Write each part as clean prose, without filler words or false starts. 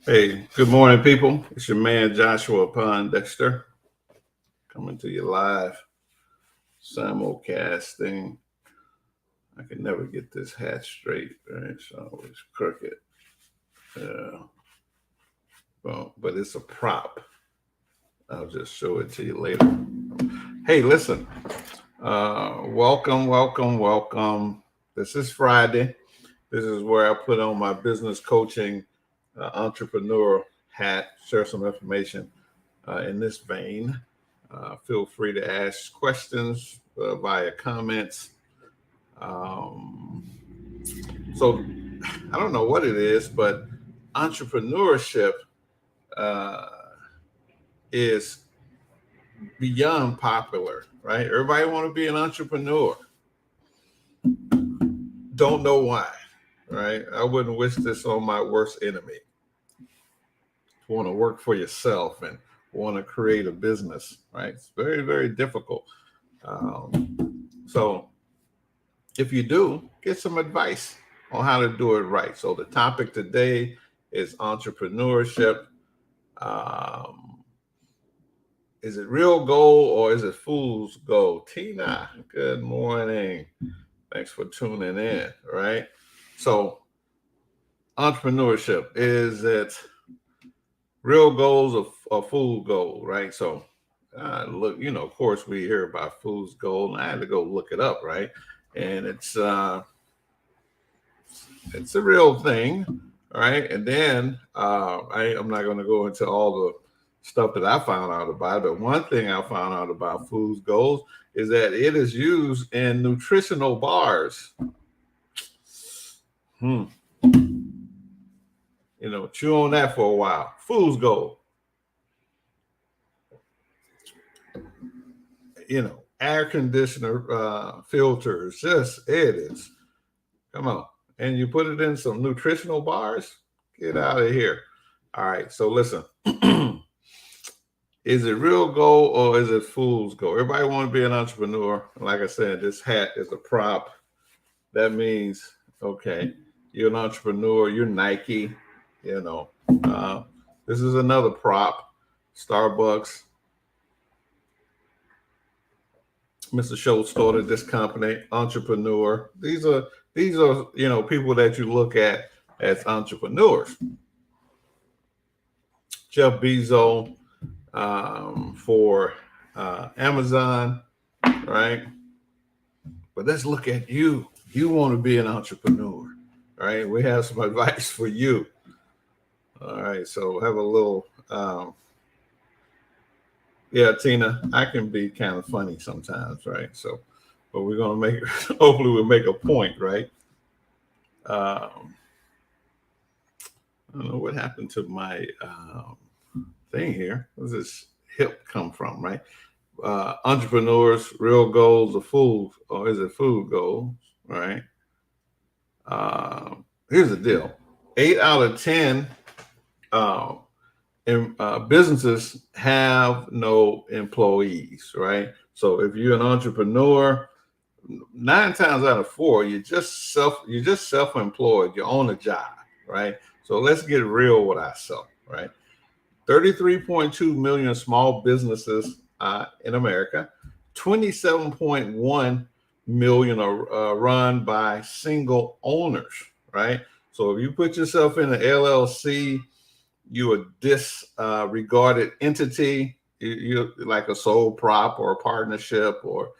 Hey, good morning, people. It's your man Joshua Pondexter coming to you live, simulcasting. I can never get this hat straight, right? It's always crooked. Yeah, well, but it's a prop. I'll just show it to you later. Hey, listen. Welcome. This is Friday. This is where I put on my business coaching entrepreneur hat, share some information in this vein. Feel free to ask questions via comments. Um, so I don't know what it is, but entrepreneurship uh, is beyond popular, right? Everybody want to be an entrepreneur. Don't know why, right? I wouldn't wish this on my worst enemy. Want to work for yourself and want to create a business, right? It's very, very difficult. So if you do, get some advice on how to do it right. So the topic today is entrepreneurship. Um, is it real gold or is it fool's gold? Tina, good morning. Thanks for tuning in, right? So entrepreneurship, is it real goals or fool gold, right? So look, of course we hear about fool's gold, and I had to go look it up, right? And it's a real thing, right? And then I'm not going to go into all the stuff that I found out about, but one thing I found out about fool's gold is that it is used in nutritional bars. Hmm. Chew on that for a while. Fool's gold. Air conditioner filters. Just it is. Come on. And you put it in some nutritional bars? Get out of here. All right. So listen. Is it real gold or is it fool's gold? Everybody want to be an entrepreneur. Like I said, this hat is a prop. That means, okay, you're an entrepreneur, you're Nike, you know. This is another prop. Starbucks. Mr. Schultz started this company, entrepreneur. These are people that you look at as entrepreneurs. Jeff Bezos for Amazon, right? But let's look at you. You want to be an entrepreneur, right? We have some advice for you. All right, so have a little. Yeah, Tina, I can be kind of funny sometimes, right? So, but we're gonna make it. Hopefully, we'll make a point, right? I don't know what happened to my thing here. Where's this hip come from, right? Entrepreneurs, real goals, or fools, or is it food goals, right? Here's the deal: 8 out of 10 uh, businesses have no employees, right? So if you're an entrepreneur, 9 times out of 4, you're just self-employed. You own a job, right? So let's get real with ourselves, right? 33.2 million small businesses in America. 27.1 million are run by single owners, right? So if you put yourself in an LLC, you a disregarded entity. You like a sole prop or a partnership or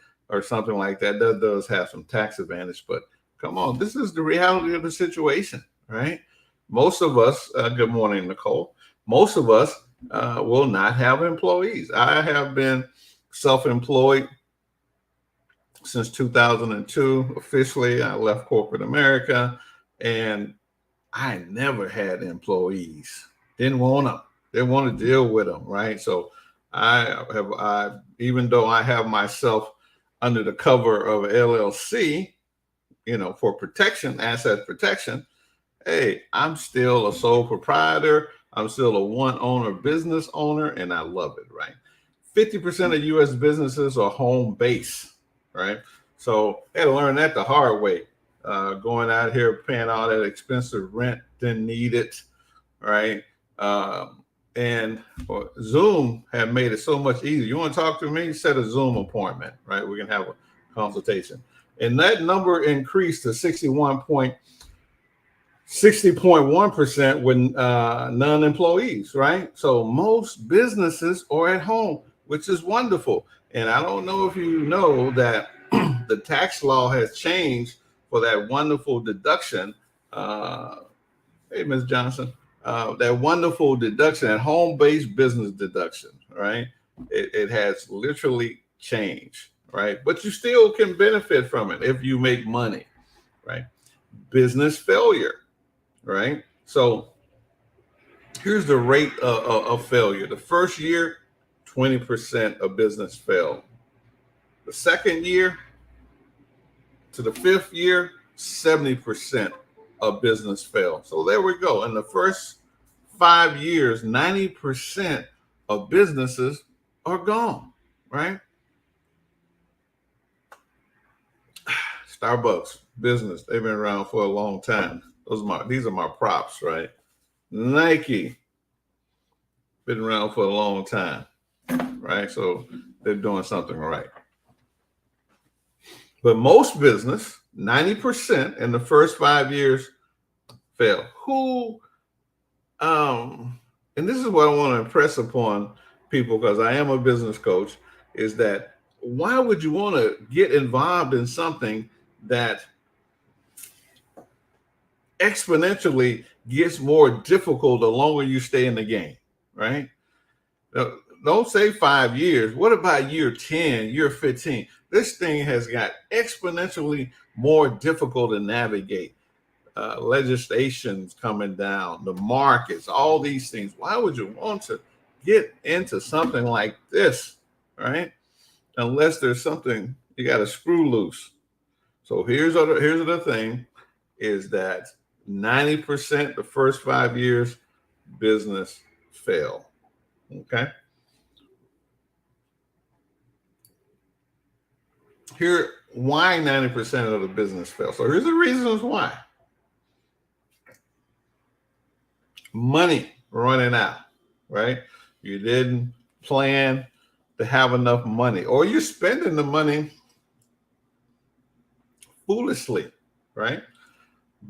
something like that. That does have some tax advantage, but come on, this is the reality of the situation, right? Most of us, good morning, Nicole. Most of us will not have employees. I have been self-employed since 2002. Officially, I left corporate America, and I never had employees. Didn't want them. Didn't want to deal with them, right? So I even though I have myself under the cover of LLC, for protection, asset protection. Hey, I'm still a sole proprietor. I'm still a one owner business owner, and I love it, right? 50% of US businesses are home based, right? So I had to learn that the hard way. Going out here paying all that expensive rent, didn't need it, right? And Zoom have made it so much easier. You want to talk to me? Set a Zoom appointment, right? We can have a consultation. And that number increased to 60.1% with non-employees, right? So most businesses are at home, which is wonderful. And I don't know if you know that the tax law has changed for that wonderful deduction. Hey, Ms. Johnson, that wonderful deduction, that home-based business deduction, right? It has literally changed, right? But you still can benefit from it if you make money, right? Business failure, right? So here's the rate of failure. The first year, 20% of business failed. The second year to the fifth year, 70% of business failed. So there we go. In the first 5 years, 90% of businesses are gone, right? Starbucks business, they've been around for a long time. These are my props, right? Nike, been around for a long time, right? So they're doing something right. But most business, 90% in the first 5 years fail. And this is what I want to impress upon people, because I am a business coach, is that why would you want to get involved in something that exponentially gets more difficult the longer you stay in the game, right? Don't say 5 years. What about year 10, year 15? This thing has got exponentially more difficult to navigate. Legislation's coming down, the markets, all these things. Why would you want to get into something like this, right? Unless there's something you got to screw loose. So here's the thing, is that 90% the first 5 years, business fail. Okay. Here, why 90% of the business fail. So here's the reasons why. Money running out, right? You didn't plan to have enough money, or you're spending the money foolishly, right?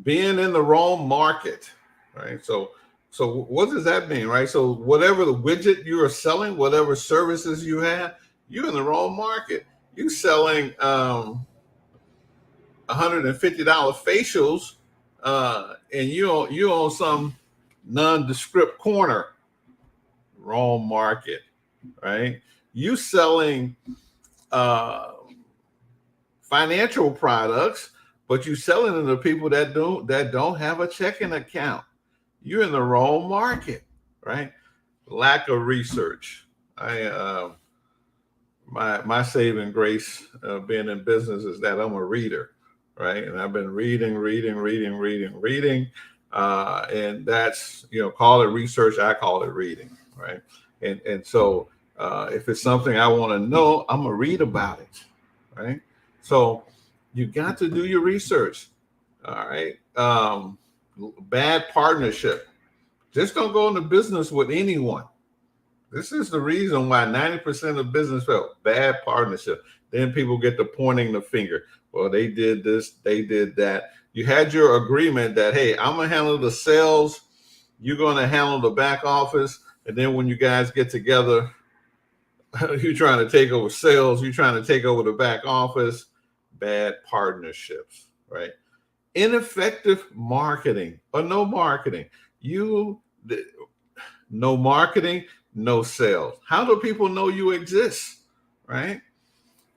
Being in the wrong market, right? So what does that mean, right? So whatever the widget you are selling, whatever services you have, you're in the wrong market. You selling $150 facials, and you on some nondescript corner. Wrong market, right? You selling financial products, but you selling them to people that don't have a checking account. You're in the wrong market, right? Lack of research. My saving grace being in business is that I'm a reader, right? And I've been reading, and that's, call it research, I call it reading, right? And so if it's something I want to know, I'm gonna read about it, right? So you got to do your research, all right? Bad partnership. Just don't go into business with anyone. This is the reason why 90% of business fail. Bad partnership. Then people get to pointing the finger. Well, they did this, they did that. You had your agreement that, hey, I'm going to handle the sales, you're going to handle the back office. And then when you guys get together, you're trying to take over sales, you're trying to take over the back office. Bad partnerships, right? Ineffective marketing or no marketing. No marketing, no sales. How do people know you exist, right?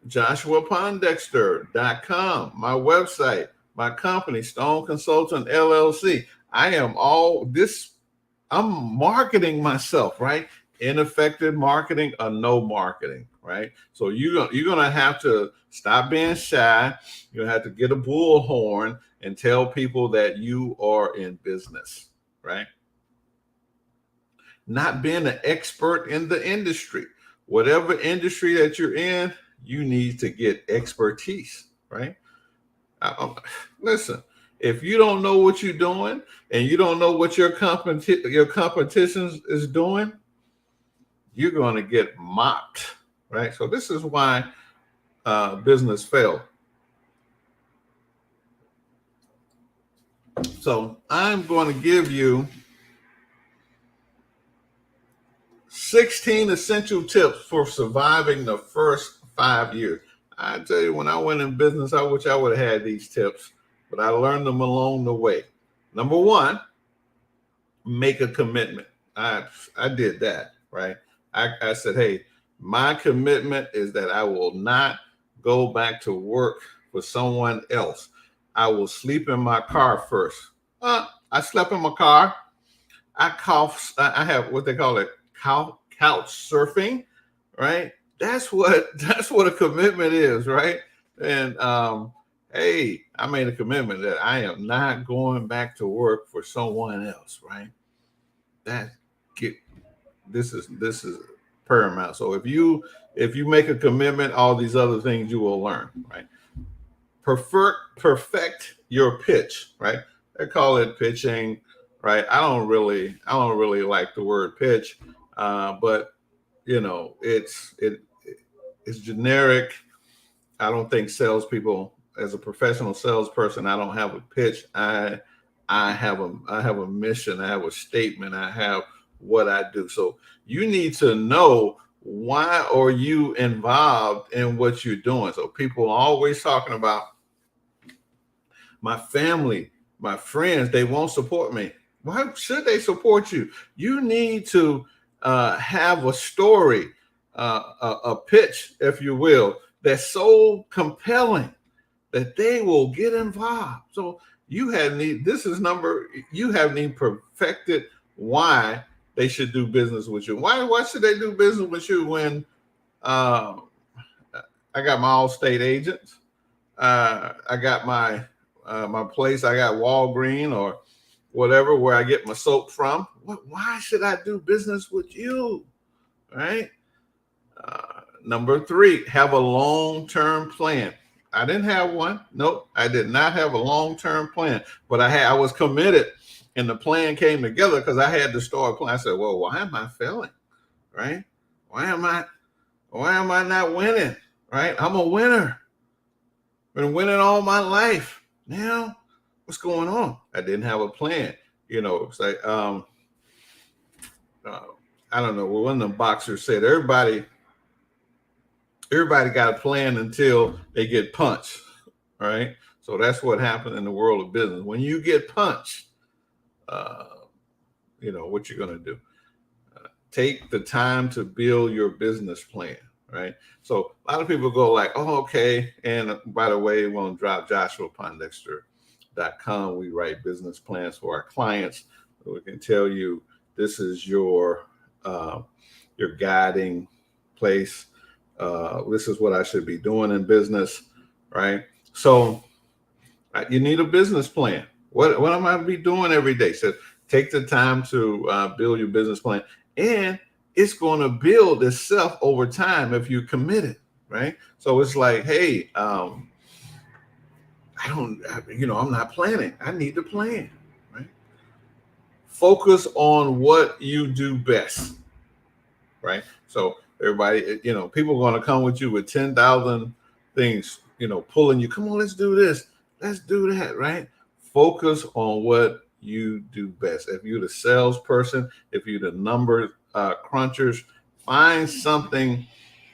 JoshuaPondexter.com, my website, my company, Stone Consultant LLC. I'm marketing myself, right? Ineffective marketing or no marketing, right? So you're gonna have to stop being shy. You're gonna have to get a bullhorn and tell people that you are in business, right? Not being an expert in the industry. Whatever industry that you're in, you need to get expertise, right? Listen, If you don't know what you're doing and you don't know what your competition is doing, you're going to get mocked, right? So this is why business failed. So I'm going to give you 16 essential tips for surviving the first 5 years. I tell you, when I went in business, I wish I would have had these tips, but I learned them along the way. Number one, make a commitment. I did that, right? I said, hey, my commitment is that I will not go back to work for someone else. I will sleep in my car first. I slept in my car. I have what they call it, couch surfing, right? That's what a commitment is, right? And hey, I made a commitment that I am not going back to work for someone else, right? This is paramount. So if you make a commitment, all these other things you will learn, right? Perfect your pitch, right? They call it pitching, right? I don't really like the word pitch, but you know, it's generic. I don't think salespeople, as a professional salesperson, I don't have a pitch. I have a mission. I have a statement. I have what I do. So you need to know, why are you involved in what you're doing? So people are always talking about, my family, my friends, they won't support me. Why should they support you? You need to have a story, a pitch, if you will, that's so compelling that they will get involved. So you haven't even perfected why they should do business with you. Why should they do business with you when I got my Allstate agents, I got my place, I got Walgreens or whatever, where I get my soap from. Why should I do business with you, right? Number 3, have a long-term plan. I didn't have one. Nope, I did not have a long-term plan, but I was committed, and the plan came together because I had to start planning. I said, well, why am I failing, right? Why am I not winning, right? I'm a winner. Been winning all my life. Now, what's going on? I didn't have a plan. You know, it's like, I don't know. Well, one of the boxers said, everybody got a plan until they get punched, right? So that's what happened in the world of business. When you get punched, you know what you're going to do. Take the time to build your business plan, right? So a lot of people go like, oh, okay. And by the way, we want to drop JoshuaPondexter.com. We write business plans for our clients. We can tell you, this is your guiding place. This is what I should be doing in business, right? So you need a business plan. What am I be doing every day? So take the time to build your business plan, and it's going to build itself over time if you commit it, right? So it's like, hey, I'm not planning. I need to plan, right? Focus on what you do best, right? So everybody, people are going to come with you with 10,000 things, pulling you. Come on, let's do this. Let's do that, right? Focus on what you do best. If you're the salesperson, if you're the number crunchers, find something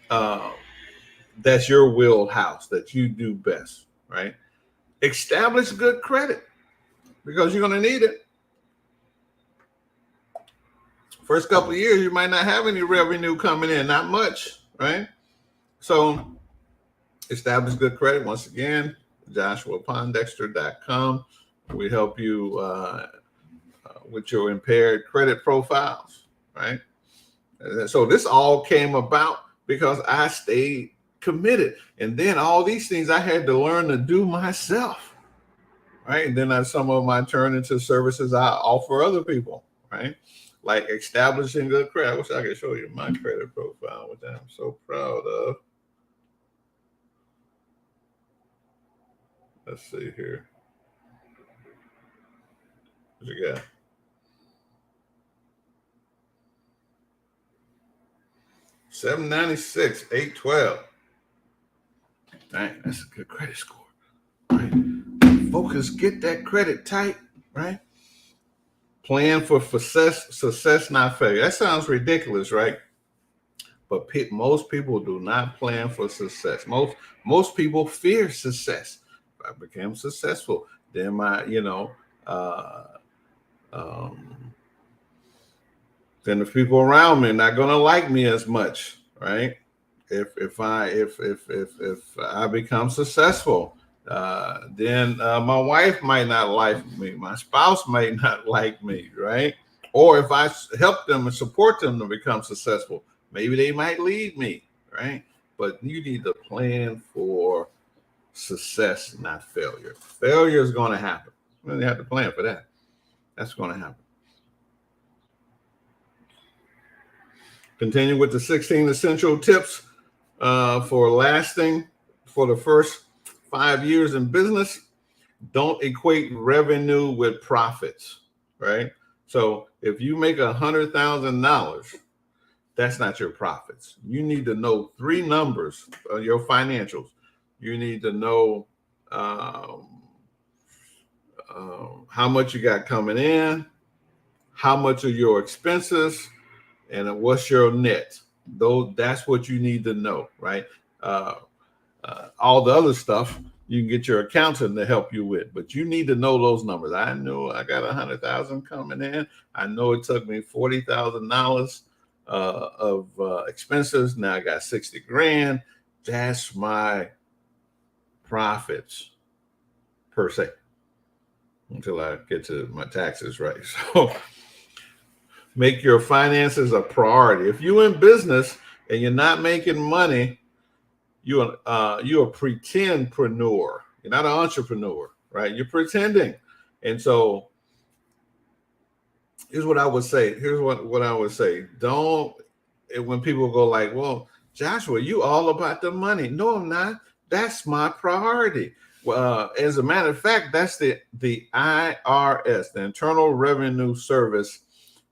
that's your wheelhouse that you do best, right? Establish good credit, because you're going to need it. First couple of years, you might not have any revenue coming in, not much, right? So establish good credit. Once again, JoshuaPondexter.com. We help you with your impaired credit profiles, right? So this all came about because I stayed committed. And then all these things I had to learn to do myself, right? And then some of them I turn into services I offer other people, right? Like establishing good credit. I wish I could show you my credit profile, which I'm so proud of. Let's see here. What you got? $796, 812. Dang, that's a good credit score. Right? Focus, get that credit tight, right? Plan for success, not failure. That sounds ridiculous, right? But most people do not plan for success. Most people fear success. If I became successful, then then the people around me are not going to like me as much, right? If I become successful, then my wife might not like me, my spouse might not like me, right? Or if I help them and support them to become successful, maybe they might leave me, right? But you need to plan for success, not failure. Failure is going to happen. You have to plan for that. That's going to happen. Continue with the 16 essential tips for lasting for the first 5 years in business. Don't equate revenue with profits, right? So if you make $100,000, that's not your profits. You need to know 3 numbers of your financials. You need to know how much you got coming in, how much are your expenses, and what's your net. That's what you need to know, right? All the other stuff you can get your accountant to help you with, but you need to know those numbers. I know I got 100,000 coming in. I know it took me $40,000 of expenses. Now I got 60 grand. That's my profits per se until I get to my taxes, right? So make your finances a priority. If you're in business and you're not making money, you're a pretendpreneur. You're not an entrepreneur, right? You're pretending. And so here's what I would say. Don't, when people go like, well, Joshua, you all about the money. No, I'm not. That's my priority. As a matter of fact, that's the IRS, the Internal Revenue Service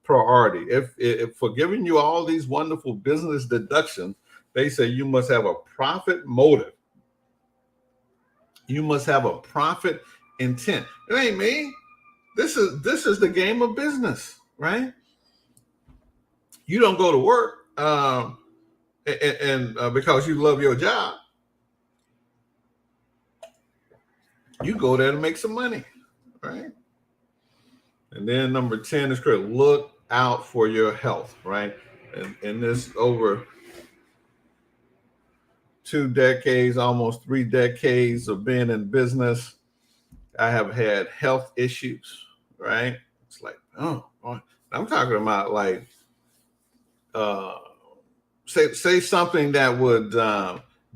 priority. If for giving you all these wonderful business deductions, they say you must have a profit motive. You must have a profit intent. It ain't me. This is the game of business, right? You don't go to work and because you love your job. You go there to make some money, right? And then number 10 is critical. Look out for your health, right? And this over 2 decades, almost 3 decades of being in business, I have had health issues, right? It's like, oh, I'm talking about like, say something that would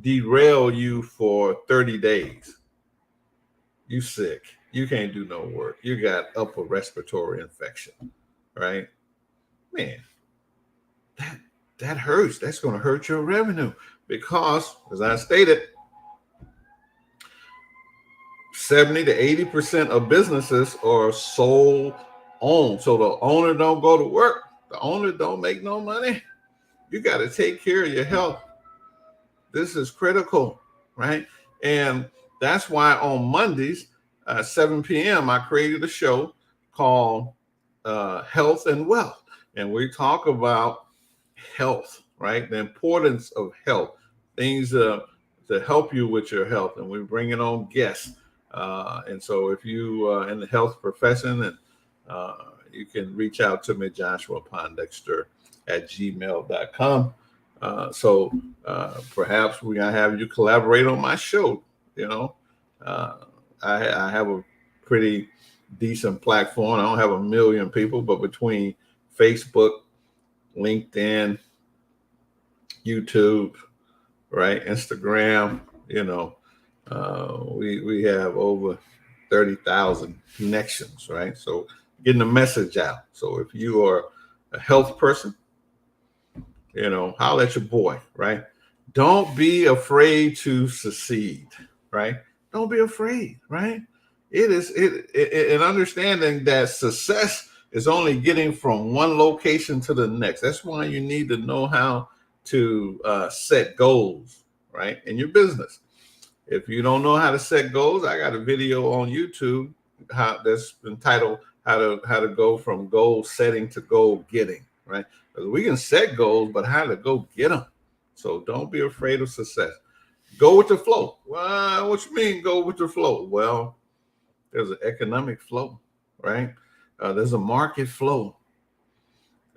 derail you for 30 days. You sick. You can't do no work. You got upper respiratory infection, right? Man, that hurts. That's going to hurt your revenue because, as I stated, 70 to 80% of businesses are sole owned. So the owner don't go to work. The owner don't make no money. You got to take care of your health. This is critical, right? And that's why on Mondays, 7 p.m., I created a show called Health and Wealth. And we talk about health, right? The importance of health, things to help you with your health. And we're bringing on guests. And so if you are in the health profession, and you can reach out to me, Joshua Pondexter at gmail.com. So perhaps we're going to have you collaborate on my show. You know, I have a pretty decent platform. I don't have 1 million people, but between Facebook, LinkedIn, YouTube, right, Instagram, you know, we have over 30,000 connections, right? So getting the message out. So if you are a health person, you know, holler at your boy, right? Don't be afraid to succeed, right? Don't be afraid, right? And understanding that success is only getting from one location to the next. That's why you need to know how to set goals, right, in your business. If you don't know how to set goals, I got a video on YouTube that's entitled how to go from goal setting to goal getting, right? Because we can set goals, but how to go get them. So don't be afraid of success. Go with the flow. Well, what you mean go with the flow? Well, there's an economic flow, right? There's a market flow.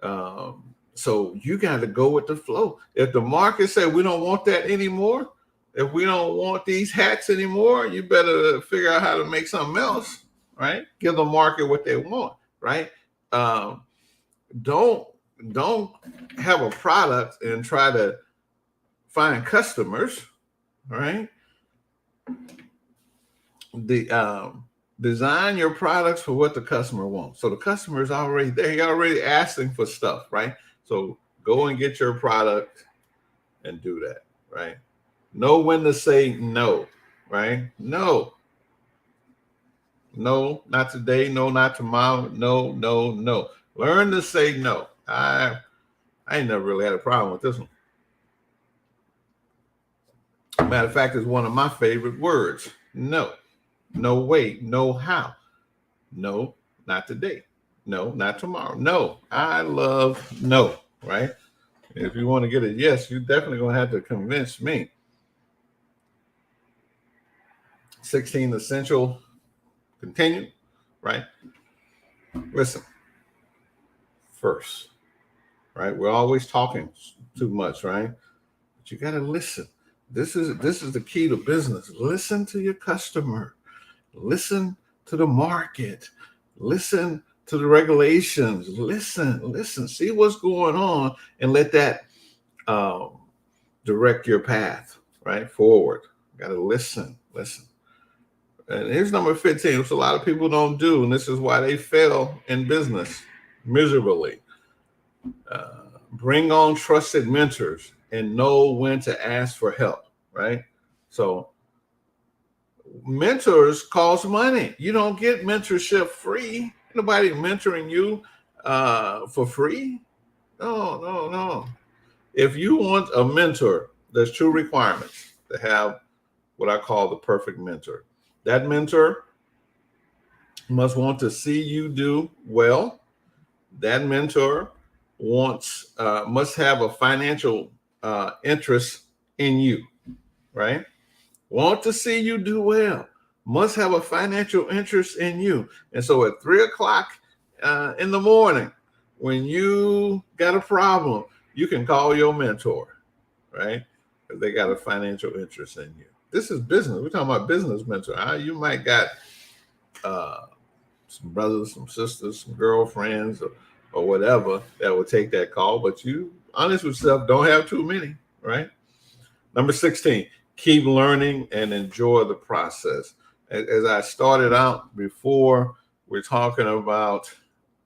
So you got to go with the flow. If the market said we don't want that anymore, if we don't want these hats anymore, you better figure out how to make something else, right? Give the market what they want, right? Don't have a product and try to find customers, right? Design your products for what the customer wants. So the customer is already there. You're already asking for stuff, right? So go and get your product and do that, right? Know when to say no, right? No, not today. No, not tomorrow. No. Learn to say no. I ain't never really had a problem with this one. Matter of fact, it's one of my favorite words. No. No way. No how. No, not today. No, not tomorrow. No, I love no, right? If you want to get a yes, you're definitely going to have to convince me. 16 essential. Continue, right? Listen. First, right? We're always talking too much, right? But you got to listen. This is the key to business. Listen to your customer. Listen to the market. Listen to the regulations. Listen. See what's going on and let that direct your path, right? Forward. Got to listen. And here's number 15, which a lot of people don't do, and this is why they fail in business miserably. Bring on trusted mentors and know when to ask for help, right? So mentors cost money. You don't get mentorship free. Nobody mentoring you for free. No. If you want a mentor, there's two requirements to have what I call the perfect mentor. That mentor must want to see you do well. That mentor must have a financial interest in you, right? Want to see you do well, must have a financial interest in you. And so at 3:00 in the morning, when you got a problem, you can call your mentor, right? Because they got a financial interest in you. This is business. We're talking about business mentor. You might got some brothers, some sisters, some girlfriends, or whatever that will take that call. But you, honest with yourself, don't have too many, right? Number 16, keep learning and enjoy the process. As I started out before, we talked about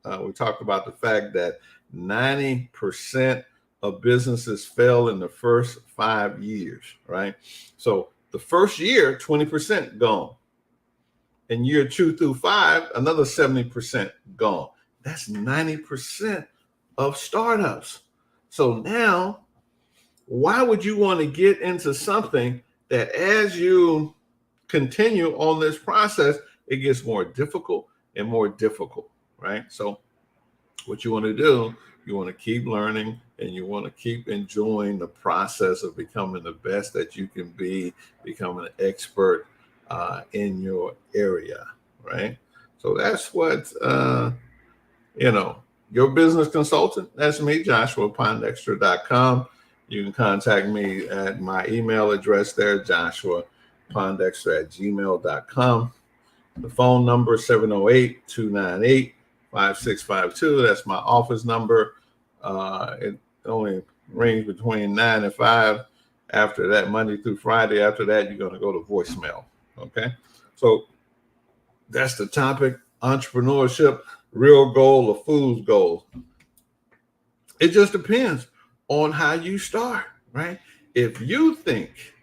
the fact that 90% of businesses fail in the first 5 years, right? So the first year, 20% gone. In year 2 through 5, another 70% gone. That's 90% of startups. So now, why would you want to get into something that as you continue on this process, it gets more difficult and more difficult, right? So what you want to do, you want to keep learning and you want to keep enjoying the process of becoming the best that you can be, becoming an expert in your area, right? So that's what, your business consultant, that's me, Joshua, Pondexter.com. You can contact me at my email address there, joshua.pondexter@gmail.com. The phone number 708-298-5652. That's my office number. It only rings between 9 and 5. After that, Monday through Friday. After that, you're going to go to voicemail. Okay. So that's the topic. Entrepreneurship, real goal or fool's goal. It just depends on how you start, right? If you think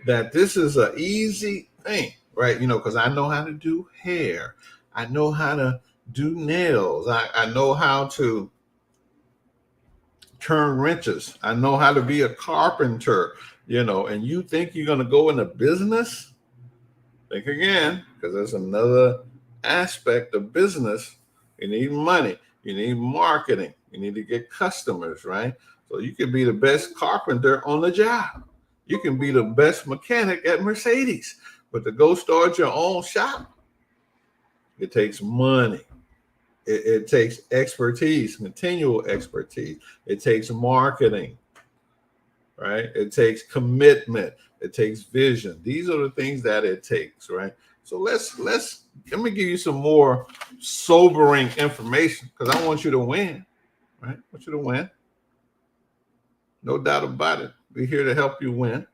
that this is an easy thing, right? Because I know how to do hair. I know how to do nails. I know how to turn wrenches. I know how to be a carpenter, and you think you're going to go into business? Think again, because there's another aspect of business. You need money. You need marketing. You need to get customers, right? So you can be the best carpenter on the job. You can be the best mechanic at Mercedes. But to go start your own shop, it takes money. It takes expertise, continual expertise. It takes marketing, right? It takes commitment. It takes vision. These are the things that it takes, right? So let me give you some more sobering information, because I want you to win, right? I want you to win. No doubt about it. We're here to help you win.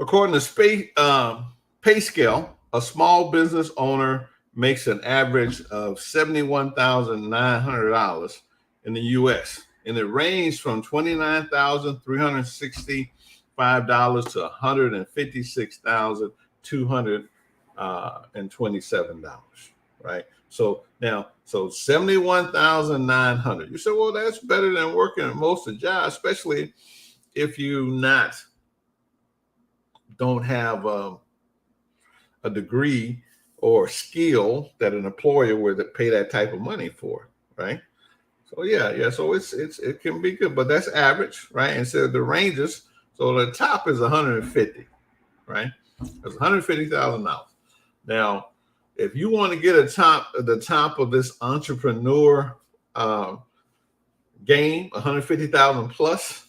According to pay scale, a small business owner makes an average of $71,900 in the U.S. and it ranged from $29,365 to $156,227, right? So 71,900. You say, well, that's better than working at most of the jobs, especially if you don't have a degree or skill that an employer would pay that type of money for, right? So yeah. So it can be good, but that's average, right? Instead of the ranges, so the top is 150, right? That's $150,000. Now, if you want to get the top of this entrepreneur game, 150,000 plus,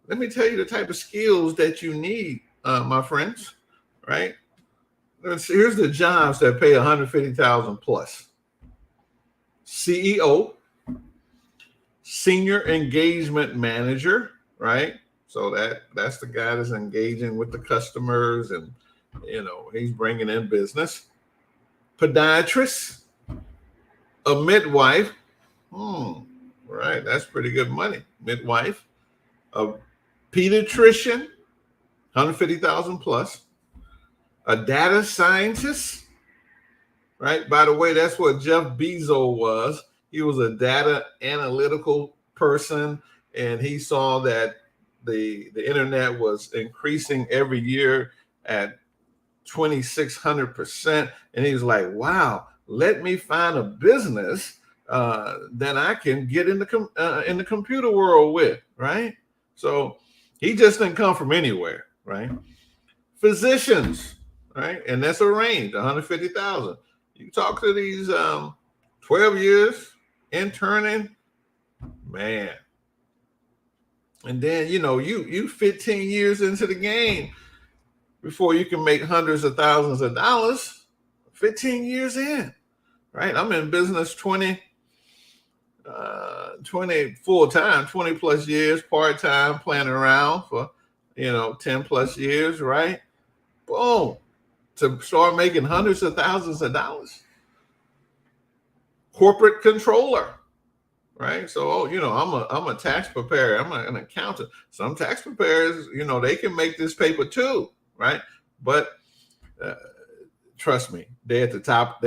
let me tell you the type of skills that you need, my friends, right? Here's the jobs that pay 150,000 plus. CEO, senior engagement manager, right? So that's the guy that's engaging with the customers and he's bringing in business. Podiatrist, a midwife, right? That's pretty good money. Midwife, a pediatrician, 150,000 plus. A data scientist, right? By the way, that's what Jeff Bezos was. He was a data analytical person, and he saw that the internet was increasing every year at 2,600%, and he was like, "Wow, let me find a business that I can get in the computer world with," right? So he just didn't come from anywhere, right? Physicians. Right, and that's a range, 150,000. You talk to these 12 years interning, man, and then you 15 years into the game before you can make hundreds of thousands of dollars. 15 years in, right? I'm in business 20 full time, 20 plus years, part time, playing around for 10 plus years, right? Boom. To start making hundreds of thousands of dollars. Corporate controller, right? So, I'm a tax preparer. I'm an accountant. Some tax preparers, they can make this paper too, right? But trust me, they're at the top,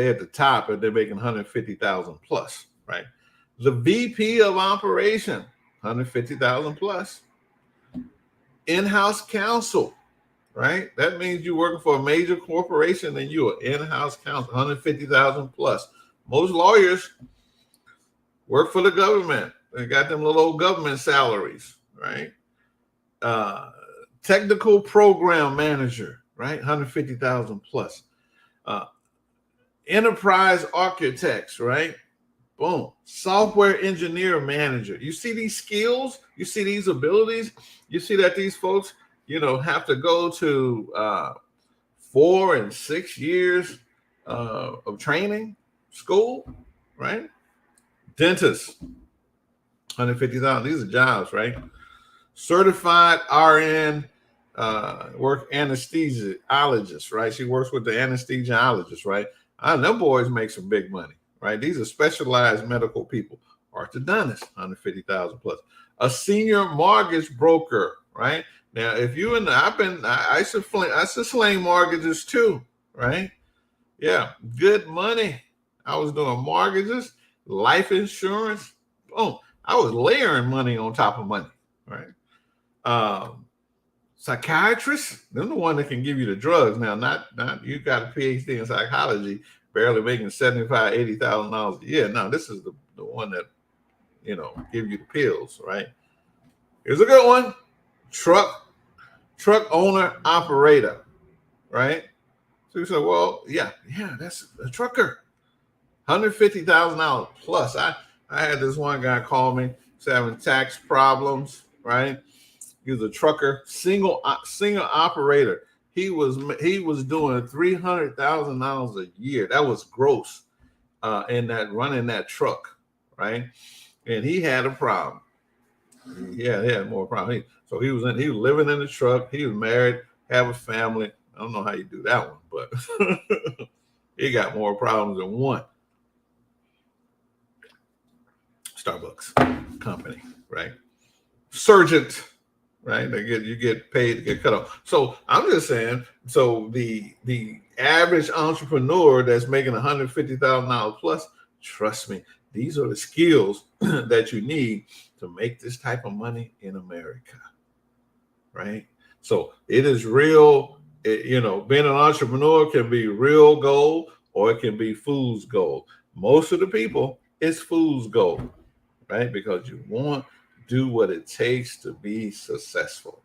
and they're making 150,000 plus, right? The VP of operation, 150,000 plus. In-house counsel. Right? That means you're working for a major corporation and you're in-house counsel, 150,000 plus. Most lawyers work for the government. They got them little old government salaries, right? Technical program manager, right? 150,000 plus. Enterprise architects, right? Boom. Software engineer manager. You see these skills? You see these abilities? You see that these folks have to go to 4 and 6 years of training, school, right? Dentist, 150,000. These are jobs, right? Certified RN, work anesthesiologist, right? She works with the anesthesiologist, right? Them boys make some big money, right? These are specialized medical people. Orthodontist, 150,000 plus. A senior mortgage broker, right? Now, if you and I used to sling mortgages too, right? Yeah, good money. I was doing mortgages, life insurance. Boom. I was layering money on top of money, right? Um, Psychiatrists, they're the one that can give you the drugs. Now, not you got a PhD in psychology, barely making $75,000-$80,000 a year. No, this is the one that, give you the pills, right? Here's a good one. Truck owner operator, right? So you say, well, yeah, that's a trucker. $150,000 plus. I had this one guy call me, he's having tax problems, right? He was a trucker, single operator. He was doing $300,000 a year. That was gross, in that running that truck, right? And he had a problem. Yeah, he had more problem. So he was living in the truck. He was married, have a family. I don't know how you do that one, but he got more problems than one. Starbucks company, right? Surgeon, right? You get paid to get cut off. So I'm just saying, so the average entrepreneur that's making $150,000 plus, trust me, these are the skills that you need to make this type of money in America, right? So it is real. Being an entrepreneur can be real gold or it can be fool's gold. Most of the people, it's fool's gold, right? Because you want to do what it takes to be successful.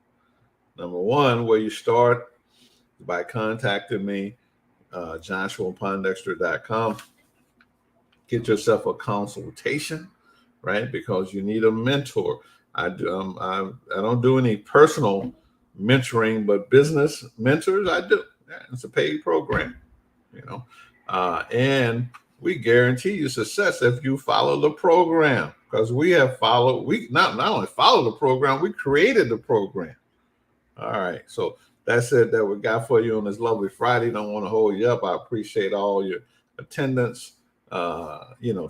Number one, where you start by contacting me, joshuapondexter.com. Get yourself a consultation, right? Because you need a mentor. I don't do any personal mentoring, but business mentors I do. Yeah, it's a paid program, and we guarantee you success if you follow the program, because we not only follow the program, we created the program. All right, so that's it that we got for you on this lovely Friday. Don't want to hold you up. I appreciate all your attendance.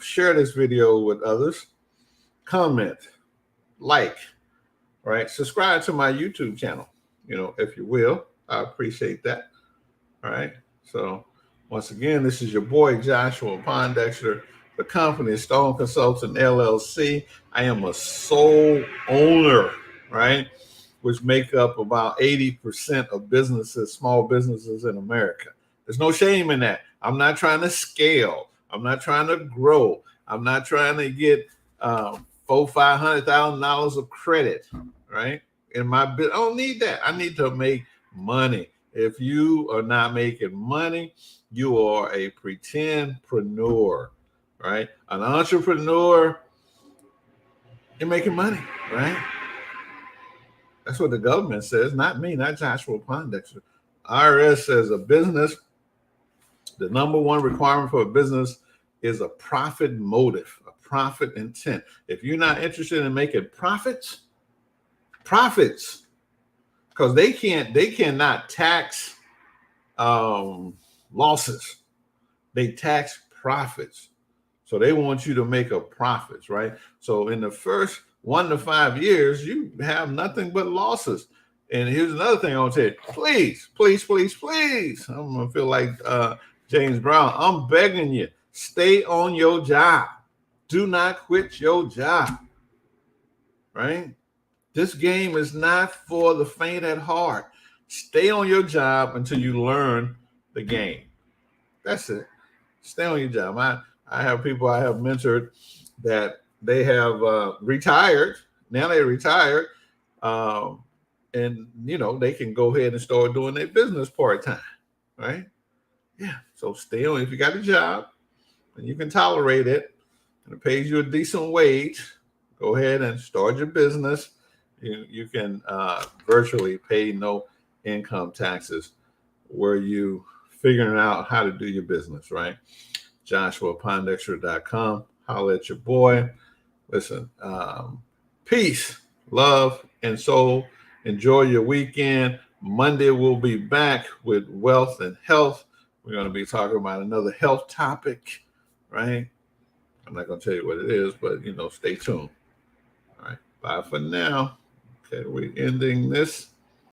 Share this video with others, comment, like, right? Subscribe to my YouTube channel, if you will. I appreciate that. All right. So once again, this is your boy Joshua Pondexter. The company is Stone Consultant LLC. I am a sole owner, right? Which make up about 80% of businesses, small businesses in America. There's no shame in that. I'm not trying to scale. I'm not trying to grow. I'm not trying to get $400,000-$500,000 of credit, right? In my business, I don't need that. I need to make money. If you are not making money, you are a pretendpreneur, right? An entrepreneur, you're making money, right? That's what the government says, not me, not Joshua Pondexter. IRS says a business, the number one requirement for a business is a profit motive, a profit intent. If you're not interested in making profits, because they cannot tax losses. They tax profits. So they want you to make a profits, right? So in the first 1 to 5 years, you have nothing but losses. And here's another thing I want to say. Please, please, please, please. I'm going to feel like James Brown. I'm begging you, stay on your job. Do not quit your job, right? This game is not for the faint at heart. Stay on your job until you learn the game. That's it. Stay on your job. I have people I have mentored that they have retired. Now they're retired. And, they can go ahead and start doing their business part-time, right? Yeah. So stay on. If you got a job and you can tolerate it and it pays you a decent wage, go ahead and start your business. You can virtually pay no income taxes where you figuring out how to do your business, right? JoshuaPondexter.com. Holler at your boy. Listen, peace, love, and soul. Enjoy your weekend. Monday we'll be back with wealth and health. We're going to be talking about another health topic, right? I'm not going to tell you what it is, but stay tuned. All right, bye for now. Okay, we're ending this.